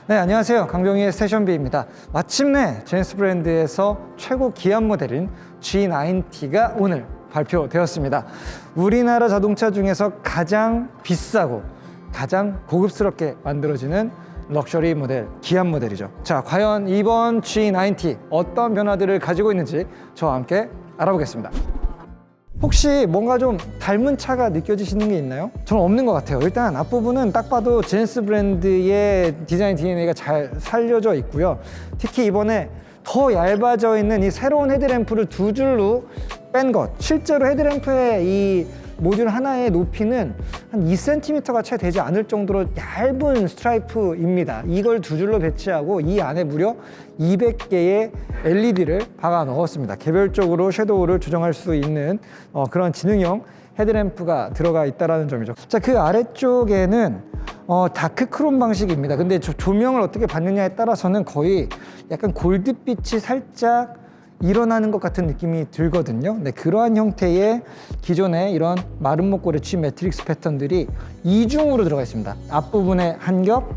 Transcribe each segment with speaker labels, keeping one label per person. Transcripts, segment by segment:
Speaker 1: 네, 안녕하세요. 강병희의 스테이션비입니다. 마침내 제네시스 브랜드에서 최고 기한 모델인 G90가 오늘 발표되었습니다. 우리나라 자동차 중에서 가장 비싸고 가장 고급스럽게 만들어지는 럭셔리 모델, 기한 모델이죠. 자, 과연 이번 G90 어떤 변화들을 가지고 있는지 저와 함께 알아보겠습니다. 혹시 뭔가 좀 닮은 차가 느껴지시는 게 있나요? 저는 없는 것 같아요. 일단 앞부분은 딱 봐도 제네시스 브랜드의 디자인 DNA가 잘 살려져 있고요. 특히 이번에 더 얇아져 있는 이 새로운 헤드램프를 두 줄로 뺀 것. 실제로 헤드램프의 이 모듈 하나의 높이는 한 2cm가 채 되지 않을 정도로 얇은 스트라이프입니다. 이걸 두 줄로 배치하고 이 안에 무려 200개의 LED를 박아 넣었습니다. 개별적으로 섀도우를 조정할 수 있는 그런 지능형 헤드램프가 들어가 있다는 점이죠. 자, 그 아래쪽에는 다크 크롬 방식입니다. 근데 조명을 어떻게 받느냐에 따라서는 거의 약간 골드빛이 살짝 일어나는 것 같은 느낌이 들거든요. 네, 그러한 형태의 기존의 이런 마른 목골의 G 매트릭스 패턴들이 이중으로 들어가 있습니다. 앞부분에 한 겹,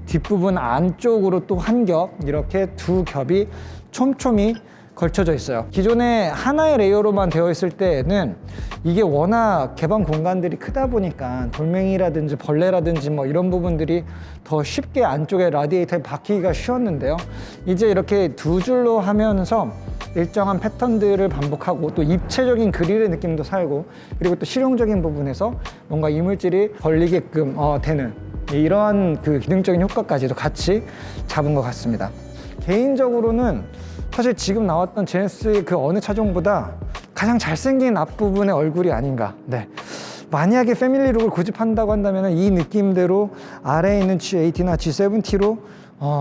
Speaker 1: 뒷부분 안쪽으로 또 한 겹, 이렇게 두 겹이 촘촘히 걸쳐져 있어요. 기존에 하나의 레이어로만 되어 있을 때에는 이게 워낙 개방 공간들이 크다 보니까 돌멩이라든지 벌레라든지 뭐 이런 부분들이 더 쉽게 안쪽에 라디에이터에 박히기가 쉬웠는데요. 이제 이렇게 두 줄로 하면서 일정한 패턴들을 반복하고 또 입체적인 그릴의 느낌도 살고, 그리고 또 실용적인 부분에서 뭔가 이물질이 걸리게끔 되는 이러한 그 기능적인 효과까지도 같이 잡은 것 같습니다. 개인적으로는 사실 지금 나왔던 제네시스의 그 어느 차종보다 가장 잘생긴 앞부분의 얼굴이 아닌가. 네. 만약에 패밀리룩을 고집한다고 한다면 이 느낌대로 아래에 있는 G80나 G70로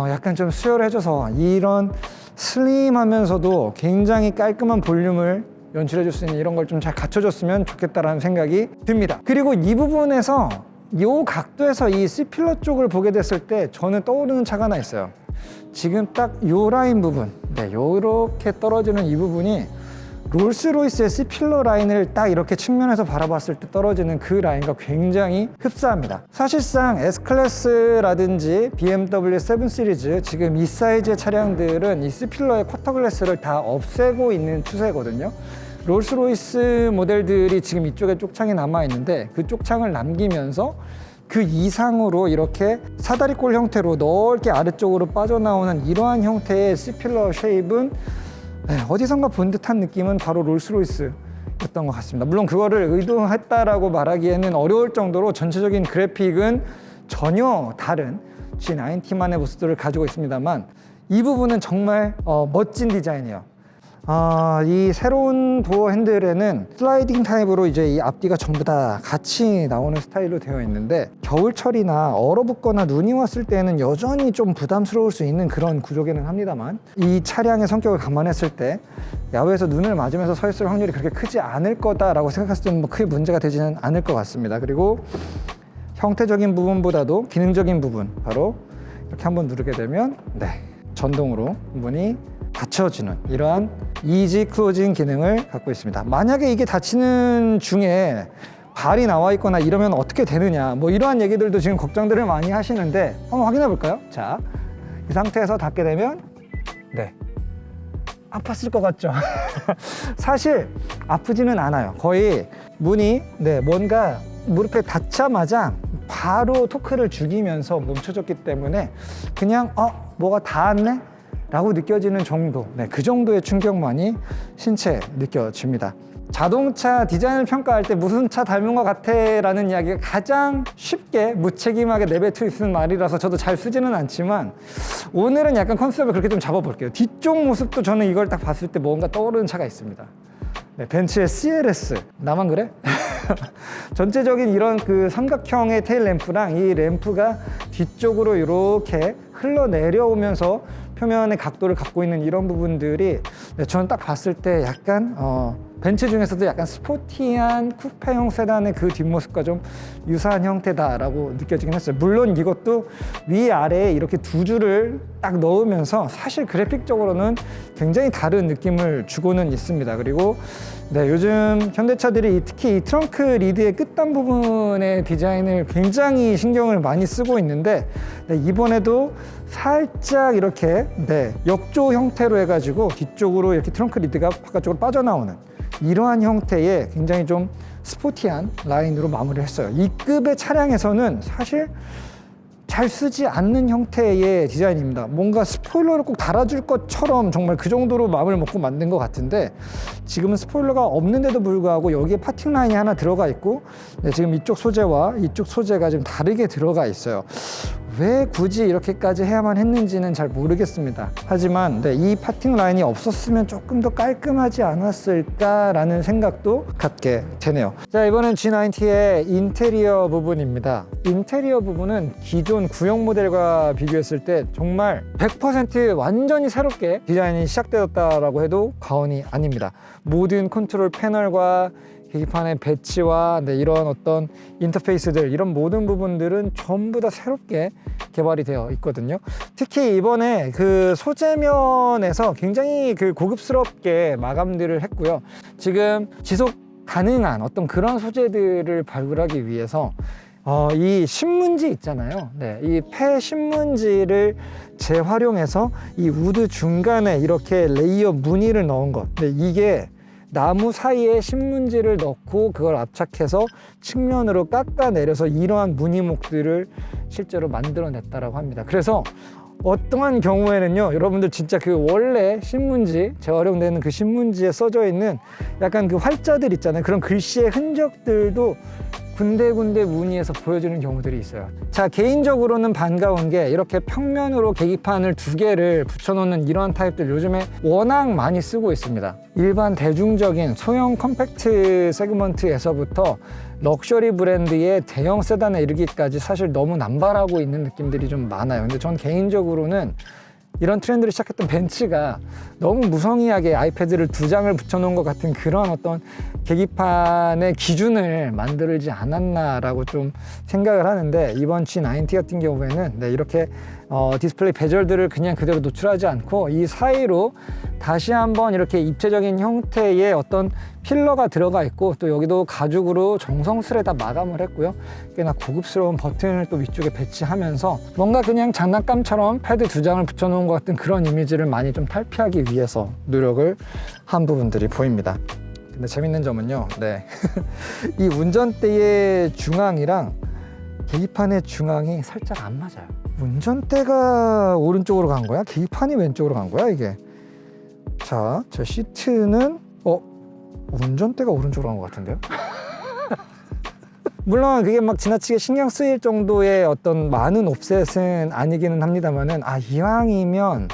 Speaker 1: 약간 좀 수혈해줘서 이런 슬림하면서도 굉장히 깔끔한 볼륨을 연출해 줄 수 있는 이런 걸 좀 잘 갖춰줬으면 좋겠다라는 생각이 듭니다. 그리고 이 부분에서 이 각도에서 이 C필러 쪽을 보게 됐을 때 저는 떠오르는 차가 하나 있어요. 지금 딱 요 라인 부분, 네, 요렇게 떨어지는 이 부분이 롤스로이스의 C필러 라인을 딱 이렇게 측면에서 바라봤을 때 떨어지는 그 라인과 굉장히 흡사합니다. 사실상 S클래스라든지 BMW 7 시리즈 지금 이 사이즈의 차량들은 이 C필러의 쿼터 글래스를 다 없애고 있는 추세거든요. 롤스로이스 모델들이 지금 이쪽에 쪽창이 남아있는데 그 쪽창을 남기면서 그 이상으로 이렇게 사다리꼴 형태로 넓게 아래쪽으로 빠져나오는 이러한 형태의 C필러 쉐입은 어디선가 본 듯한 느낌은 바로 롤스로이스였던 것 같습니다. 물론 그거를 의도했다라고 말하기에는 어려울 정도로 전체적인 그래픽은 전혀 다른 G90만의 모습들을 가지고 있습니다만 이 부분은 정말 멋진 디자인이에요. 이 새로운 도어 핸들에는 슬라이딩 타입으로 이제 이 앞뒤가 전부 다 같이 나오는 스타일로 되어 있는데 겨울철이나 얼어붙거나 눈이 왔을 때는 여전히 좀 부담스러울 수 있는 그런 구조기는 합니다만 이 차량의 성격을 감안했을 때 야외에서 눈을 맞으면서 서 있을 확률이 그렇게 크지 않을 거다라고 생각했을 때는 뭐 크게 문제가 되지는 않을 것 같습니다. 그리고 형태적인 부분보다도 기능적인 부분, 바로 이렇게 한번 누르게 되면 전동으로 문이 닫혀지는 이러한 이지 클로징 기능을 갖고 있습니다. 만약에 이게 닫히는 중에 발이 나와 있거나 이러면 어떻게 되느냐, 뭐 이러한 얘기들도 지금 걱정들을 많이 하시는데 한번 확인해 볼까요? 자, 이 상태에서 닫게 되면 아팠을 것 같죠? 사실 아프지는 않아요. 거의 문이 뭔가 무릎에 닿자마자 바로 토크를 죽이면서 멈춰졌기 때문에 그냥 뭐가 닿았네? 라고 느껴지는 정도, 그 정도의 충격만이 신체에 느껴집니다. 자동차 디자인을 평가할 때 무슨 차 닮은 것 같아 라는 이야기가 가장 쉽게 무책임하게 내뱉을 수 있는 말이라서 저도 잘 쓰지는 않지만 오늘은 약간 컨셉을 그렇게 좀 잡아볼게요. 뒤쪽 모습도 저는 이걸 딱 봤을 때 뭔가 떠오르는 차가 있습니다. 벤츠의 CLS. 나만 그래? 전체적인 이런 그 삼각형의 테일 램프랑 이 램프가 뒤쪽으로 이렇게 흘러내려오면서 표면의 각도를 갖고 있는 이런 부분들이 저는 딱 봤을 때 약간 벤츠 중에서도 약간 스포티한 쿠페형 세단의 그 뒷모습과 좀 유사한 형태다라고 느껴지긴 했어요. 물론 이것도 위아래에 이렇게 두 줄을 딱 넣으면서 사실 그래픽적으로는 굉장히 다른 느낌을 주고는 있습니다. 그리고 네, 요즘 현대차들이 특히 이 트렁크 리드의 끝단 부분의 디자인을 굉장히 신경을 많이 쓰고 있는데, 네, 이번에도 살짝 이렇게 역조 형태로 해가지고 뒤쪽으로 이렇게 트렁크 리드가 바깥쪽으로 빠져나오는 이러한 형태의 굉장히 좀 스포티한 라인으로 마무리를 했어요. 이 급의 차량에서는 사실 잘 쓰지 않는 형태의 디자인입니다. 뭔가 스포일러를 꼭 달아줄 것처럼 정말 그 정도로 마음을 먹고 만든 것 같은데, 지금은 스포일러가 없는데도 불구하고 여기에 파팅 라인이 하나 들어가 있고, 네, 지금 이쪽 소재와 이쪽 소재가 좀 다르게 들어가 있어요. 왜 굳이 이렇게까지 해야만 했는지는 잘 모르겠습니다. 하지만 네, 이 파팅 라인이 없었으면 조금 더 깔끔하지 않았을까라는 생각도 갖게 되네요. 자, 이번엔 G90의 인테리어 부분입니다. 인테리어 부분은 기존 구형 모델과 비교했을 때 정말 100% 완전히 새롭게 디자인이 시작되었다라고 해도 과언이 아닙니다. 모든 컨트롤 패널과 계기판의 배치와 이런 어떤 인터페이스들, 이런 모든 부분들은 전부 다 새롭게 개발이 되어 있거든요. 특히 이번에 그 소재면에서 굉장히 그 고급스럽게 마감들을 했고요. 지금 지속 가능한 어떤 그런 소재들을 발굴하기 위해서 이 신문지 있잖아요. 네, 이 폐 신문지를 재활용해서 이 우드 중간에 이렇게 레이어 무늬를 넣은 것. 네, 이게 나무 사이에 신문지를 넣고 그걸 압착해서 측면으로 깎아내려서 이러한 무늬목들을 실제로 만들어냈다고 합니다. 그래서 어떠한 경우에는요, 여러분들 진짜 그 원래 신문지, 재활용되는 그 신문지에 써져 있는 약간 그 활자들 있잖아요. 그런 글씨의 흔적들도 군데군데 무늬에서 보여주는 경우들이 있어요. 자, 개인적으로는 반가운 게 이렇게 평면으로 계기판을 두 개를 붙여놓는 이러한 타입들 요즘에 워낙 많이 쓰고 있습니다. 일반 대중적인 소형 컴팩트 세그먼트에서부터 럭셔리 브랜드의 대형 세단에 이르기까지 사실 너무 남발하고 있는 느낌들이 좀 많아요. 근데 전 개인적으로는 이런 트렌드를 시작했던 벤츠가 너무 무성의하게 아이패드를 두 장을 붙여놓은 것 같은 그런 어떤 계기판의 기준을 만들지 않았나라고 좀 생각을 하는데, 이번 G90 같은 경우에는 이렇게 디스플레이 베젤들을 그냥 그대로 노출하지 않고 이 사이로 다시 한번 이렇게 입체적인 형태의 어떤 필러가 들어가 있고, 또 여기도 가죽으로 정성스레 다 마감을 했고요. 꽤나 고급스러운 버튼을 또 위쪽에 배치하면서 뭔가 그냥 장난감처럼 패드 두 장을 붙여놓은 것 같은 그런 이미지를 많이 좀 탈피하기 위해서 노력을 한 부분들이 보입니다. 근데 재밌는 점은요, 이 운전대의 중앙이랑 계기판의 중앙이 살짝 안 맞아요. 운전대가 오른쪽으로 간 거야? 계기판이 왼쪽으로 간 거야, 이게? 자, 저 시트는 운전대가 오른쪽으로 간 것 같은데요? 물론 그게 막 지나치게 신경 쓰일 정도의 어떤 많은 옵셋은 아니기는 합니다만은, 이왕이면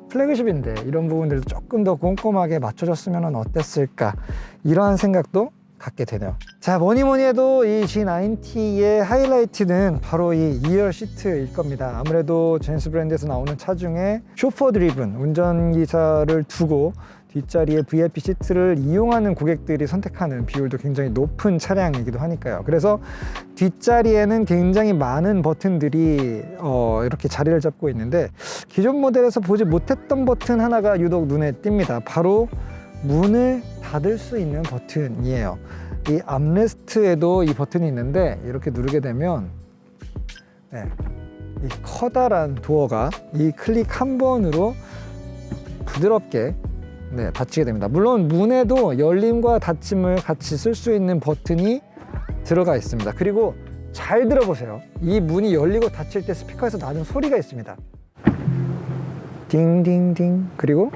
Speaker 1: 플래그십인데 이런 부분들도 조금 더 꼼꼼하게 맞춰줬으면 어땠을까, 이러한 생각도 갖게 되네요. 자, 뭐니 해도 이 G90의 하이라이트는 바로 이 2열 시트일 겁니다. 아무래도 제네시스 브랜드에서 나오는 차 중에 쇼퍼 드리븐, 운전기사를 두고 뒷자리에 VIP 시트를 이용하는 고객들이 선택하는 비율도 굉장히 높은 차량이기도 하니까요. 그래서 뒷자리에는 굉장히 많은 버튼들이 이렇게 자리를 잡고 있는데, 기존 모델에서 보지 못했던 버튼 하나가 유독 눈에 띕니다. 바로 문을 닫을 수 있는 버튼이에요. 이 암레스트에도 이 버튼이 있는데, 이렇게 누르게 되면 이 커다란 도어가 이 클릭 한 번으로 부드럽게 닫히게 됩니다. 물론 문에도 열림과 닫힘을 같이 쓸 수 있는 버튼이 들어가 있습니다. 그리고 잘 들어보세요. 이 문이 열리고 닫힐 때 스피커에서 나는 소리가 있습니다. 딩딩딩, 그리고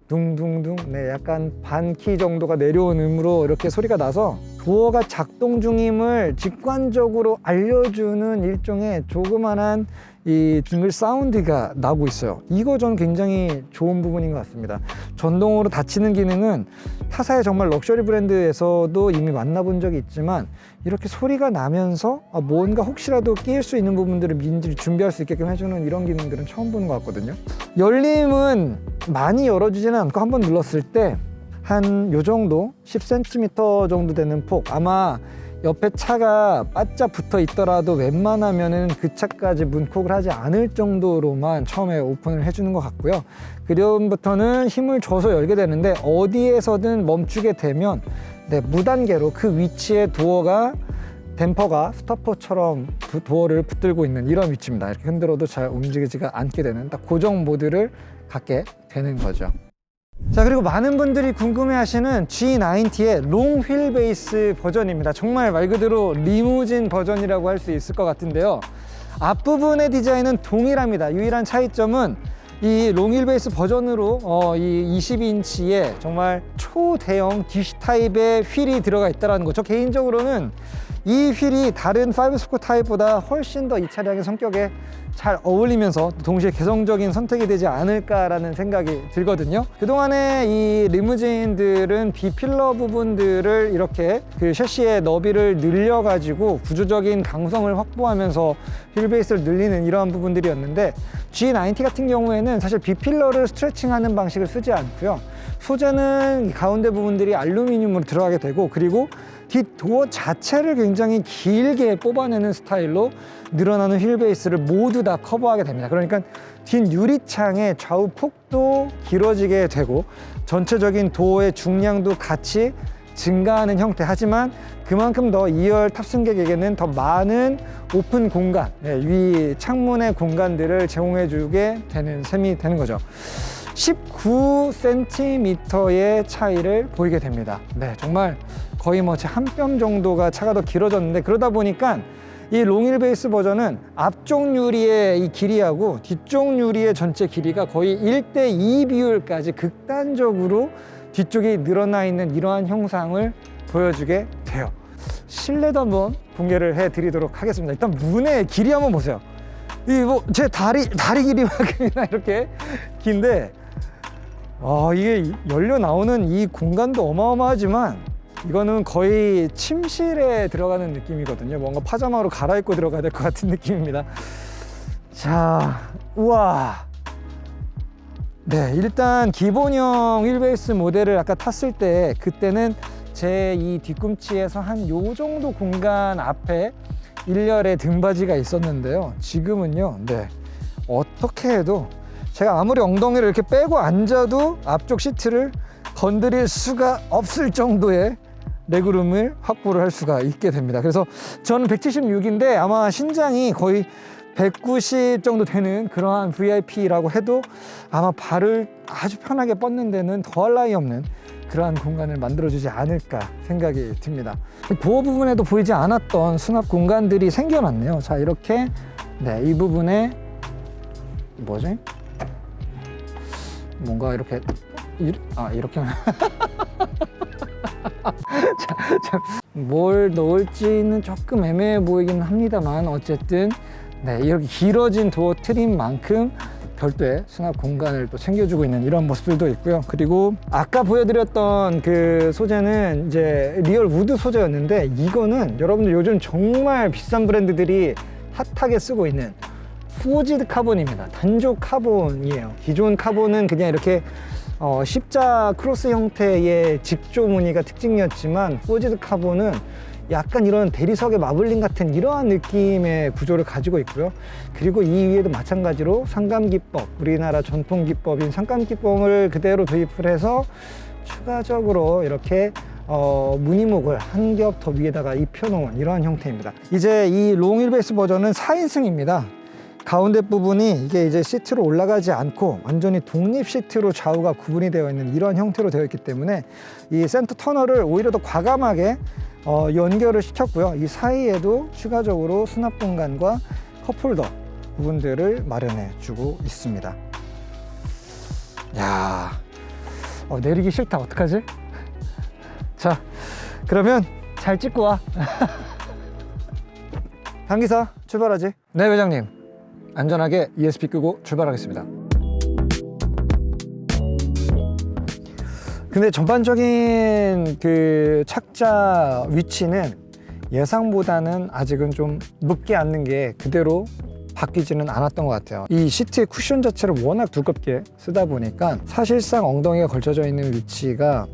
Speaker 1: 둥둥둥, 약간 반키 정도가 내려온 음으로 이렇게 소리가 나서 도어가 작동 중임을 직관적으로 알려주는 일종의 조그만한 이 딩글 사운드가 나고 있어요. 이거 저는 굉장히 좋은 부분인 것 같습니다. 전동으로 닫히는 기능은 타사의 정말 럭셔리 브랜드에서도 이미 만나본 적이 있지만, 이렇게 소리가 나면서 뭔가 혹시라도 끼일 수 있는 부분들을 미리 준비할 수 있게끔 해주는 이런 기능들은 처음 보는 것 같거든요. 열림은 많이 열어주지는 않고 한 번 눌렀을 때 한 요 정도 10cm 정도 되는 폭, 아마 옆에 차가 바짝 붙어 있더라도 웬만하면은 그 차까지 문콕을 하지 않을 정도로만 처음에 오픈을 해주는 것 같고요. 그다음부터는 힘을 줘서 열게 되는데 어디에서든 멈추게 되면 무단계로 그 위치에 도어가 댐퍼가 스토퍼처럼 도어를 붙들고 있는 이런 위치입니다. 이렇게 흔들어도 잘 움직이지가 않게 되는 딱 고정 모드를 갖게 되는 거죠. 자, 그리고 많은 분들이 궁금해하시는 G90의 롱 휠 베이스 버전입니다. 정말 말 그대로 리무진 버전이라고 할 수 있을 것 같은데요. 앞부분의 디자인은 동일합니다. 유일한 차이점은 이 롱 휠 베이스 버전으로 이 22인치의 정말 초대형 디쉬 타입의 휠이 들어가 있다는 거죠. 개인적으로는 이 휠이 다른 5스포 타입보다 훨씬 더 이 차량의 성격에 잘 어울리면서 동시에 개성적인 선택이 되지 않을까라는 생각이 들거든요. 그동안에 이 리무진들은 B필러 부분들을 이렇게 그 셰시의 너비를 늘려가지고 구조적인 강성을 확보하면서 휠베이스를 늘리는 이러한 부분들이었는데, G90 같은 경우에는 사실 B필러를 스트레칭하는 방식을 쓰지 않고요. 소재는 가운데 부분들이 알루미늄으로 들어가게 되고, 그리고 뒷도어 자체를 굉장히 길게 뽑아내는 스타일로 늘어나는 휠베이스를 모두 다 커버하게 됩니다. 그러니까 뒷 유리창의 좌우 폭도 길어지게 되고 전체적인 도어의 중량도 같이 증가하는 형태, 하지만 그만큼 더 2열 탑승객에게는 더 많은 오픈 공간, 위 창문의 공간들을 제공해 주게 되는 셈이 되는 거죠. 19cm의 차이를 보이게 됩니다. 정말 거의 뭐 한 뼘 정도가 차가 더 길어졌는데, 그러다 보니까 이 롱 휠 베이스 버전은 앞쪽 유리의 이 길이하고 뒤쪽 유리의 전체 길이가 거의 1대2 비율까지 극단적으로 뒤쪽이 늘어나 있는 이러한 형상을 보여주게 돼요. 실내도 한번 공개를 해 드리도록 하겠습니다. 일단 문의 길이 한번 보세요. 이 뭐 제 다리 길이만큼이나 이렇게 긴데, 이게 열려 나오는 이 공간도 어마어마하지만 이거는 거의 침실에 들어가는 느낌이거든요. 뭔가 파자마로 갈아입고 들어가야 될 것 같은 느낌입니다. 자, 우와. 일단 기본형 휠베이스 모델을 아까 탔을 때, 그때는 제 이 뒤꿈치에서 한 요 정도 공간 앞에 1열에 등받이가 있었는데요. 지금은요, 어떻게 해도 제가 아무리 엉덩이를 이렇게 빼고 앉아도 앞쪽 시트를 건드릴 수가 없을 정도의 레그룸을 확보를 할 수가 있게 됩니다. 그래서 저는 176인데 아마 신장이 거의 190 정도 되는 그러한 VIP라고 해도 아마 발을 아주 편하게 뻗는 데는 더할 나위 없는 그러한 공간을 만들어주지 않을까 생각이 듭니다. 도어 부분에도 보이지 않았던 수납 공간들이 생겨났네요. 자, 이렇게 이 부분에 뭐지? 뭔가 이렇게 이렇게 뭘 넣을지는 조금 애매해 보이긴 합니다만, 어쨌든 이렇게 길어진 도어 트림만큼 별도의 수납 공간을 또 챙겨주고 있는 이런 모습들도 있고요. 그리고 아까 보여드렸던 그 소재는 이제 리얼 우드 소재였는데, 이거는 여러분들 요즘 정말 비싼 브랜드들이 핫하게 쓰고 있는 포지드 카본입니다. 단조 카본이에요. 기존 카본은 그냥 이렇게 십자 크로스 형태의 직조 무늬가 특징이었지만, 포지드 카본은 약간 이런 대리석의 마블링 같은 이러한 느낌의 구조를 가지고 있고요. 그리고 이 위에도 마찬가지로 상감기법, 우리나라 전통 기법인 상감기법을 그대로 도입을 해서 추가적으로 이렇게 무늬목을 한 겹 더 위에다가 입혀놓은 이러한 형태입니다. 이제 이 롱 휠베이스 버전은 4인승입니다. 가운데 부분이 이게 이제 시트로 올라가지 않고 완전히 독립 시트로 좌우가 구분이 되어 있는 이런 형태로 되어 있기 때문에 이 센터 터널을 오히려 더 과감하게 연결을 시켰고요. 이 사이에도 추가적으로 수납 공간과 컵홀더 부분들을 마련해 주고 있습니다. 야, 내리기 싫다. 어떡하지? 자, 그러면 잘 찍고 와. 당기사 출발하지? 네, 회장님. 안전하게 ESP 끄고 출발하겠습니다. 근데 전반적인 그 착자 위치는 예상보다는 아직은 좀 높게 앉는 게 그대로 바뀌지는 않았던 것 같아요. 이 시트의 쿠션 자체를 워낙 두껍게 쓰다 보니까 사실상 엉덩이가 걸쳐져 있는 위치가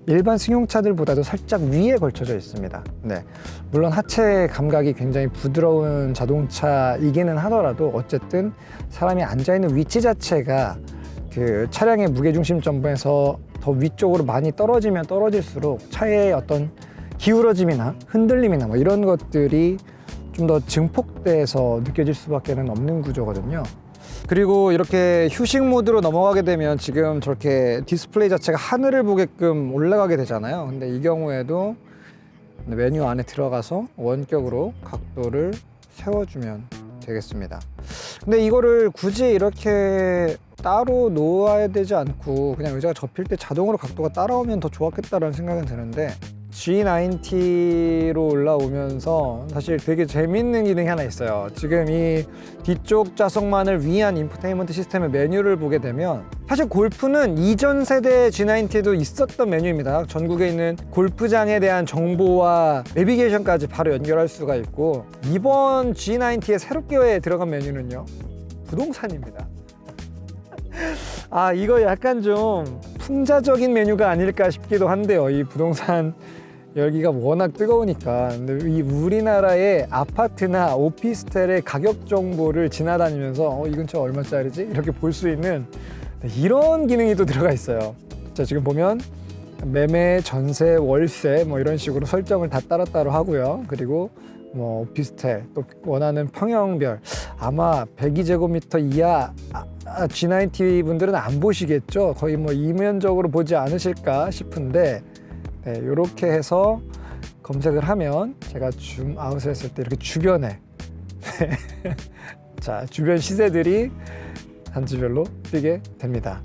Speaker 1: 일반 승용차들보다도 살짝 위에 걸쳐져 있습니다. 네, 물론 하체 감각이 굉장히 부드러운 자동차이기는 하더라도 어쨌든 사람이 앉아있는 위치 자체가 그 차량의 무게중심점에서 더 위쪽으로 많이 떨어지면 떨어질수록 차의 어떤 기울어짐이나 흔들림이나 뭐 이런 것들이 좀 더 증폭돼서 느껴질 수밖에 없는 구조거든요. 그리고 이렇게 휴식 모드로 넘어가게 되면 지금 저렇게 디스플레이 자체가 하늘을 보게끔 올라가게 되잖아요. 근데 이 경우에도 메뉴 안에 들어가서 원격으로 각도를 세워주면 되겠습니다. 근데 이거를 굳이 이렇게 따로 놓아야 되지 않고 그냥 의자가 접힐 때 자동으로 각도가 따라오면 더 좋았겠다라는 생각은 드는데, G90로 올라오면서 사실 되게 재밌는 기능이 하나 있어요. 지금 이 뒤쪽 좌석만을 위한 인포테인먼트 시스템의 메뉴를 보게 되면, 사실 골프는 이전 세대 G90에도 있었던 메뉴입니다. 전국에 있는 골프장에 대한 정보와 내비게이션까지 바로 연결할 수가 있고, 이번 G90에 새롭게 들어간 메뉴는요, 부동산입니다. 아, 이거 약간 좀 풍자적인 메뉴가 아닐까 싶기도 한데요. 이 부동산 열기가 워낙 뜨거우니까. 근데 이 우리나라의 아파트나 오피스텔의 가격 정보를 지나다니면서 이 근처 얼마짜리지? 이렇게 볼 수 있는 이런 기능이 또 들어가 있어요. 자, 지금 보면 매매, 전세, 월세 뭐 이런 식으로 설정을 다 따로따로 하고요. 그리고 뭐 오피스텔, 또 원하는 평형별, 아마 102제곱미터 이하 G90 분들은 안 보시겠죠. 거의 뭐 이면적으로 보지 않으실까 싶은데, 네, 이렇게 해서 검색을 하면 제가 줌아웃을 했을 때 이렇게 주변에 자, 주변 시세들이 단지별로 뜨게 됩니다.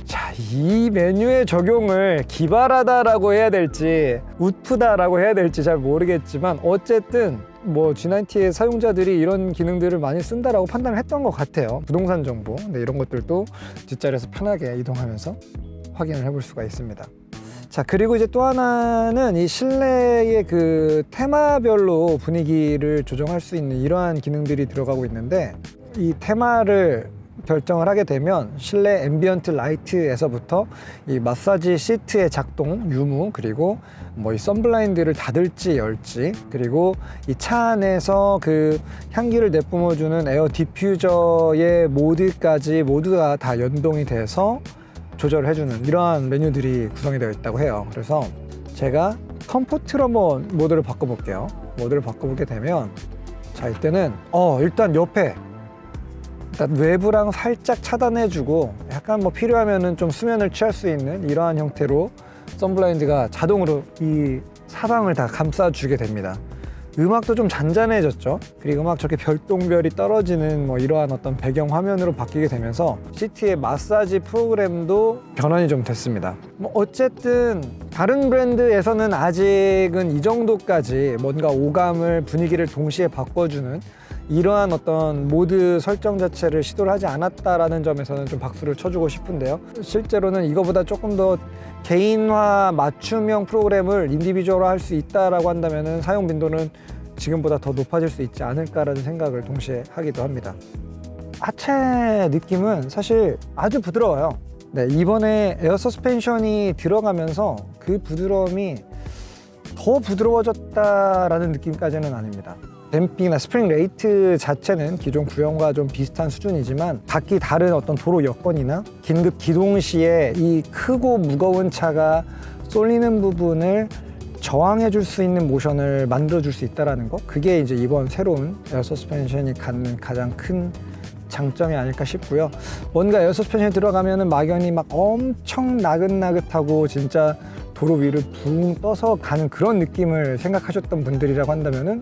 Speaker 1: 자, 이 메뉴의 적용을 기발하다라고 해야 될지 우프다라고 해야 될지 잘 모르겠지만, 어쨌든 뭐 G90의 사용자들이 이런 기능들을 많이 쓴다라고 판단을 했던 것 같아요. 부동산 정보, 네, 이런 것들도 뒷자리에서 편하게 이동하면서 확인을 해볼 수가 있습니다. 자, 그리고 이제 또 하나는 이 실내의 그 테마별로 분위기를 조정할 수 있는 이러한 기능들이 들어가고 있는데, 이 테마를 결정을 하게 되면 실내 앰비언트 라이트에서부터 이 마사지 시트의 작동 유무, 그리고 뭐 이 선블라인드를 닫을지 열지, 그리고 이 차 안에서 그 향기를 내뿜어주는 에어 디퓨저의 모드까지 모두가 다 연동이 돼서 조절을 해주는 이러한 메뉴들이 구성이 되어 있다고 해요. 그래서 제가 컴포트로 한번 모드를 바꿔볼게요. 모드를 바꿔보게 되면, 자, 이때는 일단 옆에 일단 외부랑 살짝 차단해주고, 약간 뭐 필요하면은 좀 수면을 취할 수 있는 이러한 형태로 선블라인드가 자동으로 이 사방을 다 감싸주게 됩니다. 음악도 좀 잔잔해졌죠. 그리고 막 저렇게 별똥별이 떨어지는 뭐 이러한 어떤 배경 화면으로 바뀌게 되면서 시트의 마사지 프로그램도 변환이 좀 됐습니다. 뭐 어쨌든 다른 브랜드에서는 아직은 이 정도까지 뭔가 오감을, 분위기를 동시에 바꿔주는 이러한 어떤 모드 설정 자체를 시도를 하지 않았다라는 점에서는 좀 박수를 쳐주고 싶은데요. 실제로는 이거보다 조금 더 개인화 맞춤형 프로그램을 인디비주얼화 할 수 있다라고 한다면 사용 빈도는 지금보다 더 높아질 수 있지 않을까라는 생각을 동시에 하기도 합니다. 하체 느낌은 사실 아주 부드러워요. 네, 이번에 에어 서스펜션이 들어가면서 그 부드러움이 더 부드러워졌다라는 느낌까지는 아닙니다. 댐핑이나 스프링 레이트 자체는 기존 구형과 좀 비슷한 수준이지만, 각기 다른 어떤 도로 여건이나 긴급 기동 시에 이 크고 무거운 차가 쏠리는 부분을 저항해 줄 수 있는 모션을 만들어 줄 수 있다는 거, 그게 이제 이번 새로운 에어 서스펜션이 갖는 가장 큰 장점이 아닐까 싶고요. 뭔가 에어 서스펜션이 들어가면은 막연히 막 엄청 나긋나긋하고 진짜 도로 위를 붕 떠서 가는 그런 느낌을 생각하셨던 분들이라고 한다면은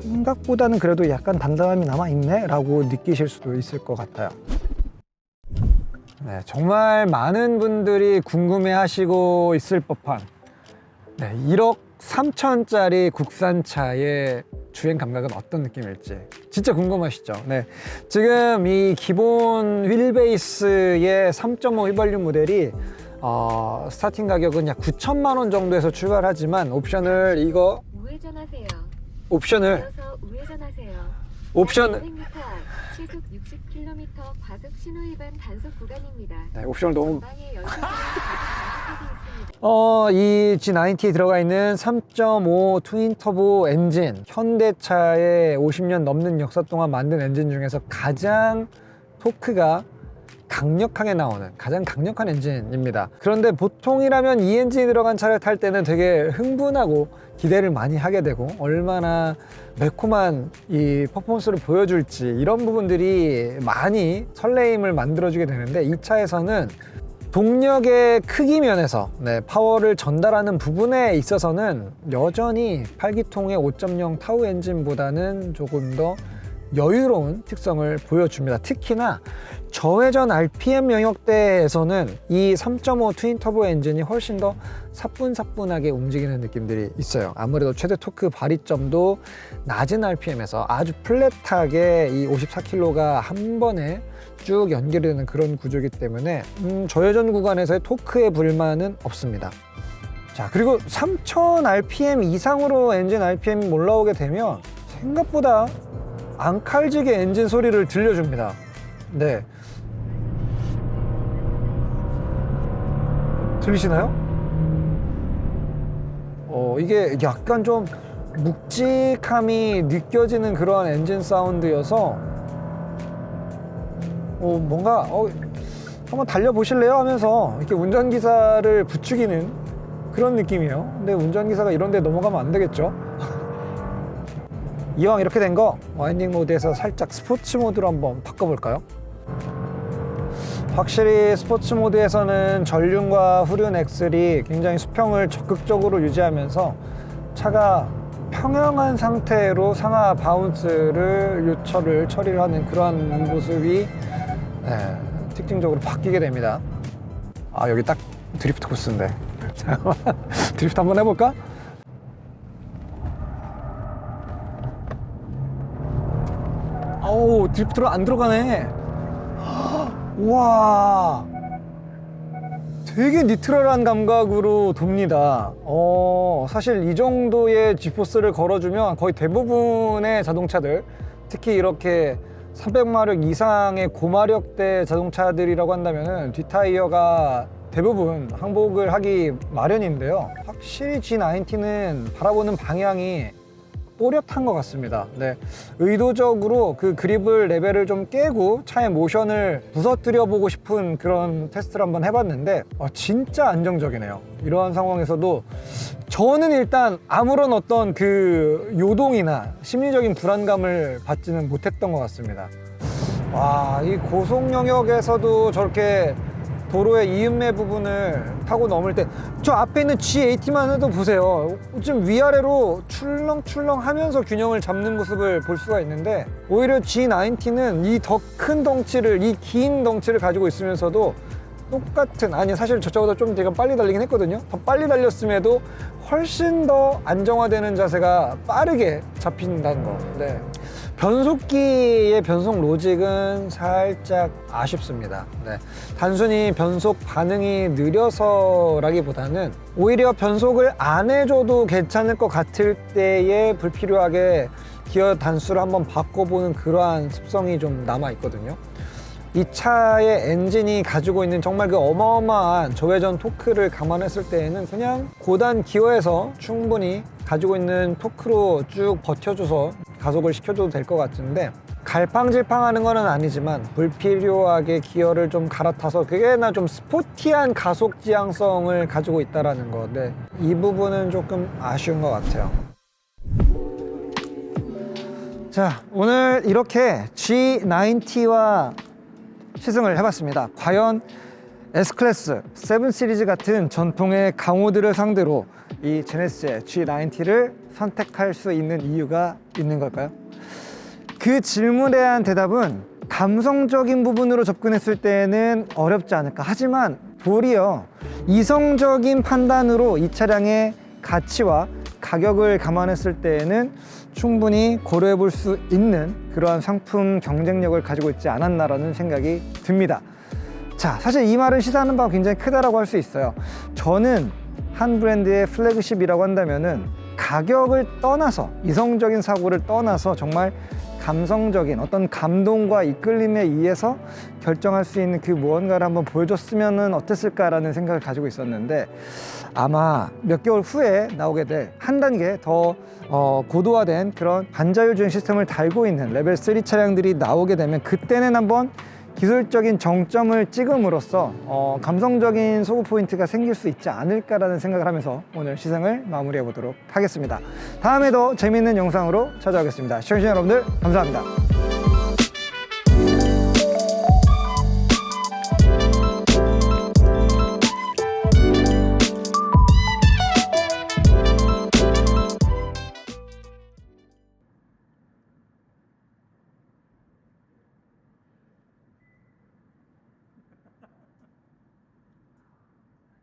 Speaker 1: 생각보다는 그래도 약간 단단함이 남아있네 라고 느끼실 수도 있을 것 같아요. 네, 정말 많은 분들이 궁금해 하시고 있을 법한 1억 3천짜리 국산차의 주행 감각은 어떤 느낌일지 진짜 궁금하시죠? 네, 지금 이 기본 휠베이스의 3.5 휘발유 모델이 스타팅 가격은 약 9천만 원 정도에서 출발하지만 옵션을
Speaker 2: 우회전하세요.
Speaker 1: 옵션을
Speaker 2: 이어서 우회전하세요. 시속 60km 과속 신호 위반 단속 구간입니다.
Speaker 1: 네, 옵션을 너무
Speaker 2: 전방에 연속으로 과속 있습니다.
Speaker 1: 이 G90에 들어가 있는 3.5 트윈 터보 엔진, 현대차의 50년 넘는 역사 동안 만든 엔진 중에서 가장 토크가 강력하게 나오는 가장 강력한 엔진입니다. 그런데 보통이라면 이 엔진이 들어간 차를 탈 때는 되게 흥분하고 기대를 많이 하게 되고 얼마나 매콤한 이 퍼포먼스를 보여줄지 이런 부분들이 많이 설레임을 만들어주게 되는데, 이 차에서는 동력의 크기 면에서 파워를 전달하는 부분에 있어서는 여전히 8기통의 5.0 타우 엔진보다는 조금 더 여유로운 특성을 보여줍니다. 특히나 저회전 RPM 영역대에서는 이 3.5 트윈 터보 엔진이 훨씬 더 사뿐사뿐하게 움직이는 느낌들이 있어요. 아무래도 최대 토크 발휘점도 낮은 RPM에서 아주 플랫하게 이 54kg가 한 번에 쭉 연결되는 그런 구조이기 때문에 저회전 구간에서의 토크의 불만은 없습니다. 자, 그리고 3000 RPM 이상으로 엔진 RPM이 올라오게 되면 생각보다 앙칼지게 엔진 소리를 들려줍니다. 네. 들리시나요? 이게 약간 좀 묵직함이 느껴지는 그런 엔진 사운드여서 뭔가 한번 달려보실래요? 하면서 이렇게 운전기사를 부추기는 그런 느낌이에요. 근데 운전기사가 이런 데 넘어가면 안 되겠죠? 이왕 이렇게 된 거 와인딩 모드에서 살짝 스포츠 모드로 한번 바꿔볼까요? 확실히 스포츠 모드에서는 전륜과 후륜 엑셀이 굉장히 수평을 적극적으로 유지하면서 차가 평형한 상태로 상하 바운스를 처리를 하는 그런 모습이 특징적으로 바뀌게 됩니다. 여기 딱 드리프트 코스인데 잠깐만 드리프트 한번 해볼까? 드리프트로 안 들어가네. 우와, 되게 니트럴한 감각으로 돕니다. 사실 이 정도의 G포스를 걸어주면 거의 대부분의 자동차들, 특히 이렇게 300마력 이상의 고마력대 자동차들이라고 한다면 뒷타이어가 대부분 항복을 하기 마련인데요. 확실히 G90는 바라보는 방향이 또렷한 것 같습니다. 네, 의도적으로 그 그립을 레벨을 좀 깨고 차의 모션을 부서뜨려 보고 싶은 그런 테스트를 한번 해봤는데 진짜 안정적이네요. 이러한 상황에서도 저는 일단 아무런 어떤 그 요동이나 심리적인 불안감을 받지는 못했던 것 같습니다. 와, 이 고속 영역에서도 저렇게 도로의 이음매 부분을 타고 넘을 때 저 앞에 있는 G80만 해도 보세요. 좀 위아래로 출렁출렁 하면서 균형을 잡는 모습을 볼 수가 있는데, 오히려 G90는 이 더 큰 덩치를, 이 긴 덩치를 가지고 있으면서도 똑같은, 아니 사실 저쪽보다 좀 제가 빨리 달리긴 했거든요. 더 빨리 달렸음에도 훨씬 더 안정화되는 자세가 빠르게 잡힌다는 거. 네. 변속기의 변속 로직은 살짝 아쉽습니다. 네. 단순히 변속 반응이 느려서라기보다는 오히려 변속을 안 해줘도 괜찮을 것 같을 때에 불필요하게 기어 단수를 한번 바꿔보는 그러한 습성이 좀 남아있거든요. 이 차의 엔진이 가지고 있는 정말 그 어마어마한 저회전 토크를 감안했을 때에는 그냥 고단 기어에서 충분히 가지고 있는 토크로 쭉 버텨줘서 가속을 시켜줘도 될 것 같은데, 갈팡질팡하는 건 아니지만 불필요하게 기어를 좀 갈아타서 그게 나 좀 스포티한 가속 지향성을 가지고 있다는 거. 네, 이 부분은 조금 아쉬운 것 같아요. 자, 오늘 이렇게 G90와 시승을 해봤습니다. 과연 S클래스, 7 시리즈 같은 전통의 강호들을 상대로 이 제네시스의 G90를 선택할 수 있는 이유가 있는 걸까요? 그 질문에 대한 대답은 감성적인 부분으로 접근했을 때는 어렵지 않을까. 하지만 도리어 이성적인 판단으로 이 차량의 가치와 가격을 감안했을 때에는 충분히 고려해 볼 수 있는 그러한 상품 경쟁력을 가지고 있지 않았나라는 생각이 듭니다. 자, 사실 이 말은 시사하는 바가 굉장히 크다라고 할 수 있어요. 저는 한 브랜드의 플래그십이라고 한다면은 가격을 떠나서, 이성적인 사고를 떠나서 정말 감성적인 어떤 감동과 이끌림에 의해서 결정할 수 있는 그 무언가를 한번 보여줬으면 어땠을까라는 생각을 가지고 있었는데, 아마 몇 개월 후에 나오게 될 한 단계 더 고도화된 그런 반자율 주행 시스템을 달고 있는 레벨 3 차량들이 나오게 되면, 그때는 한번 기술적인 정점을 찍음으로써 감성적인 소구 포인트가 생길 수 있지 않을까라는 생각을 하면서 오늘 시승을 마무리해 보도록 하겠습니다. 다음에도 재미있는 영상으로 찾아오겠습니다. 시청해주신 여러분들 감사합니다.